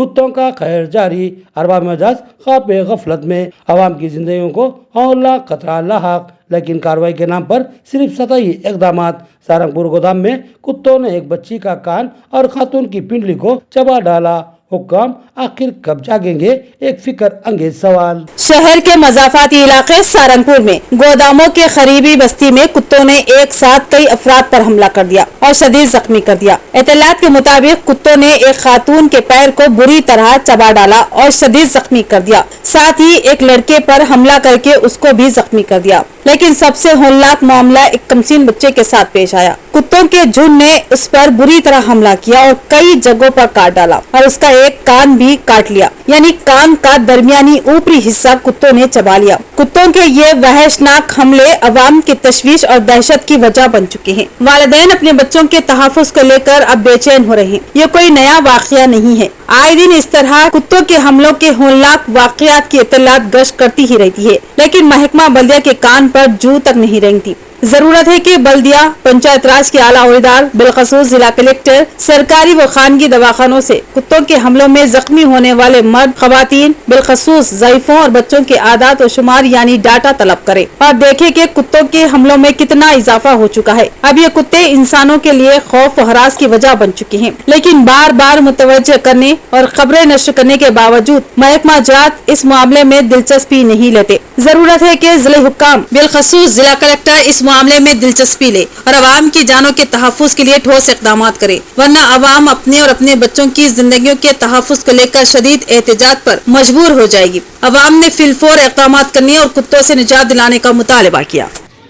کتوں کا خیر جاری، ارباب مجاز خواب غفلت میں، عوام کی زندگیوں کو ہولناک خطرہ لاحق، لیکن کارروائی کے نام پر صرف سطحی اقدامات۔ سہارنپور گودام میں کتوں نے ایک بچی کا کان اور خاتون کی پنڈلی کو چبا ڈالا، حکام آخر کب جاگیں گے؟ ایک فکر انگیز سوال۔ شہر کے مضافاتی علاقے سہارنپور میں گوداموں کے قریبی بستی میں کتوں نے ایک ساتھ کئی افراد پر حملہ کر دیا اور شدید زخمی کر دیا۔ اطلاعات کے مطابق کتوں نے ایک خاتون کے پیر کو بری طرح چبا ڈالا اور شدید زخمی کر دیا، ساتھ ہی ایک لڑکے پر حملہ کر کے اس کو بھی زخمی کر دیا۔ لیکن سب سے ہولناک معاملہ ایک کمسین بچے کے ساتھ پیش آیا۔ کتوں کے جھنڈ نے اس پر بری طرح حملہ کیا اور کئی جگہوں پر کاٹ ڈالا اور اس کا ایک کان بھی کاٹ لیا، یعنی کان کا درمیانی اوپری حصہ کتوں نے چبا لیا۔ کتوں کے یہ وحشتناک حملے عوام کی تشویش اور دہشت کی وجہ بن چکے ہیں۔ والدین اپنے بچوں کے تحفظ کو لے کر اب بے چین ہو رہے ہیں۔ یہ کوئی نیا واقعہ نہیں ہے، آئے دن اس طرح کتوں کے حملوں کے ہولناک واقعات کی اطلاعات گشت کرتی ہی رہتی ہے، لیکن محکمہ بلدیہ کے کان پر جوں تک نہیں رینگتی۔ ضرورت ہے کہ بلدیہ، پنچایت راج کے اعلیٰ عہدیدار، بالخصوص ضلع کلکٹر، سرکاری و خانگی دواخانوں سے کتوں کے حملوں میں زخمی ہونے والے مرد، خواتین، بالخصوص ضعیفوں اور بچوں کے اعداد و شمار یعنی ڈاٹا طلب کرے اور دیکھے کہ کتوں کے حملوں میں کتنا اضافہ ہو چکا ہے۔ اب یہ کتے انسانوں کے لیے خوف و ہراس کی وجہ بن چکے ہیں، لیکن بار بار متوجہ کرنے اور خبریں نشر کرنے کے باوجود محکمہ جات اس معاملے میں دلچسپی نہیں لیتے۔ ضرورت ہے کہ ضلع حکام، بالخصوص ضلع کلکٹر اس معاملے میں دلچسپی لے اور عوام کی جانوں کے تحفظ کے لیے ٹھوس اقدامات کرے، ورنہ عوام اپنے اور اپنے بچوں کی زندگیوں کے تحفظ کو لے کر شدید احتجاج پر مجبور ہو جائے گی۔ عوام نے فی الفور اقدامات کرنے اور کتوں سے نجات دلانے کا مطالبہ کیا۔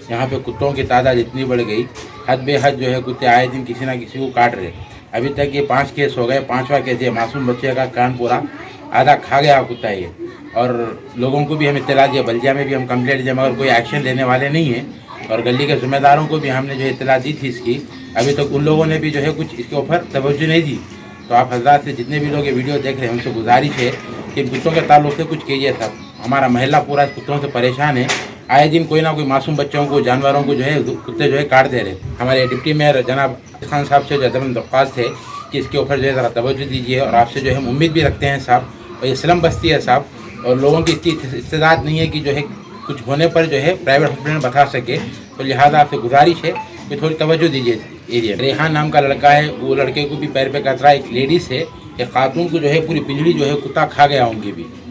یہاں پہ کتوں کی تعداد اتنی بڑھ گئی، حد بے حد جو ہے کتے آئے دن کسی نہ کسی کو کاٹ رہے۔ ابھی تک یہ 5 کیس ہو گئے، 5واں کیس یہ معصوم بچے کا کان پورا آدھا کھا گیا کتا یہ۔ اور لوگوں کو بھی ہم اطلاع دیا، بلدیہ میں بھی ہم کمپلینٹ دیا، مگر کوئی ایکشن لینے والے نہیں ہیں۔ اور گلی کے ذمہ داروں کو بھی ہم نے جو اطلاع دی تھی اس کی، ابھی تک ان لوگوں نے بھی جو ہے کچھ اس کے اوپر توجہ نہیں دی۔ تو آپ حضرات سے جتنے بھی لوگ یہ ویڈیو دیکھ رہے ہیں ان سے گزارش ہے کہ کتوں کے تعلق سے کچھ کیجیے صاحب۔ ہمارا محلہ پورا کتوں سے پریشان ہے، آئے دن کوئی نہ کوئی معصوم بچوں کو، جانوروں کو جو ہے کتے جو ہے کاٹ دے رہے۔ ہمارے ڈپٹی میئر جناب خان صاحب سے جو ہے درخواست ہے کہ اس کے اوپر جو ہے ذرا توجہ دیجیے، اور آپ سے جو ہے ہم امید بھی رکھتے ہیں صاحب، اور یہ سلم بستی ہے صاحب، اور لوگوں کی اتنی استعداد نہیں ہے کہ جو ہے کچھ ہونے پر جو ہے پرائیویٹ ہاسپٹل میں بتا سکے، تو لہٰذا آپ سے گزارش ہے کہ تھوڑی توجہ دیجیے ایریا۔ ریحان نام کا لڑکا ہے، وہ لڑکے کو بھی پیر پہ کترا، ایک لیڈیز ہے، ایک خاتون کو جو ہے پوری پنجڑی جو ہے کتا کھا گیا ان کی بھی۔